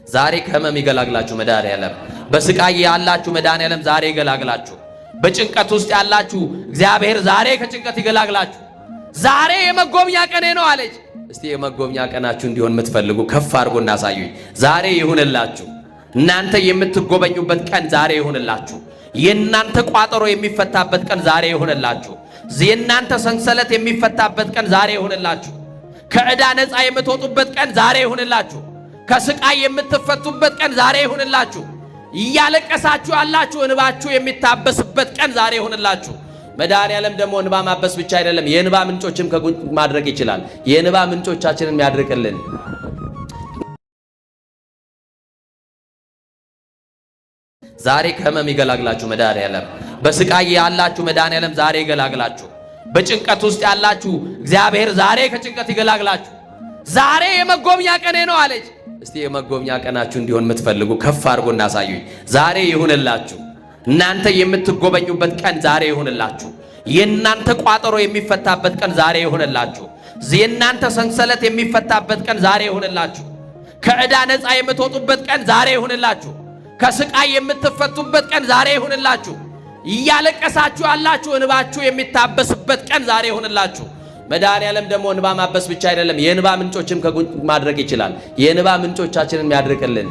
ዛሬ ከህመም ይገላግላችሁ መድኃኒዓለም። በስቃይ ያላችሁ መድኃኒዓለም ዛሬ ይገላግላችሁ። በጭንቀት ውስጥ ያላችሁ እግዚአብሔር ዛሬ ከጭንቀት ይገላግላችሁ። ዛሬ የመጎብኛ ቀኔ ነው አለች። እስቲ የመጎብኛ ቀናችሁ እንዲሆን የምትፈልጉ ከፍ አድርጎ እናሳዩኝ። ዛሬ ይሁንላችሁ። እናንተ የምትጎበኙበት ቀን ዛሬ ይሁንላችሁ። የእናንተ ቋጠሮ የሚፈታበት ቀን ዛሬ ይሁንላችሁ። የእናንተ ሰንሰለት የሚፈታበት ቀን ዛሬ ይሁንላችሁ። ከዕዳ ነፃ የምትወጡበት ቀን ዛሬ ይሁንላችሁ። ከስቃይ የምትፈቱበት ቀን ዛሬ ይሁንላችሁ። እያለቀሳችሁ ያላችሁ እንባችሁ የሚታበስበት ቀን ዛሬ ይሁንላችሁ። መድኃኒዓለም ደግሞ እንባ ማበስ ብቻ አይደለም፣ የእንባ ምንጮችም ከጉንጭ ማድረግ ይችላል። የእንባ ምንጮቻችንን ያድርቅልን። ዛሬ ከህመም ይገላግላችሁ መድኃኒዓለም። በስቃይ ያላችሁ መድኃኒዓለም ዛሬ ይገላግላችሁ። በጭንቀት ውስጥ ያላችሁ እግዚአብሔር ዛሬ ከጭንቀት ይገላግላችሁ። ዛሬ የመጎብኛ ቀኔ ነው አለች። እስቲ የመጎብኛ ቀናችሁ እንዲሆን የምትፈልጉ ከፍ አድርጎ እናሳዩኝ። ዛሬ ይሁንላችሁ። እናንተ የምትጎበኙበት ቀን ዛሬ ይሁንላችሁ። የእናንተ ቋጠሮ የሚፈታበት ቀን ዛሬ ይሁንላችሁ። የእናንተ ሰንሰለት የሚፈታበት ቀን ዛሬ ይሁንላችሁ። ከዕዳ ነፃ የምትወጡበት ቀን ዛሬ ይሁንላችሁ። ከስቃይ የምትፈቱበት ቀን ዛሬ ይሁንላችሁ። እያለቀሳችሁ ያላችሁ እንባችሁ የሚታበስበት ቀን ዛሬ ይሁንላችሁ። መድኃኒዓለም ደግሞ እንባ ማበስ ብቻ አይደለም፣ የእንባ ምንጮችም ከጉንጭ ማድረግ ይችላል። የእንባ ምንጮቻችንን ያድርቅልን።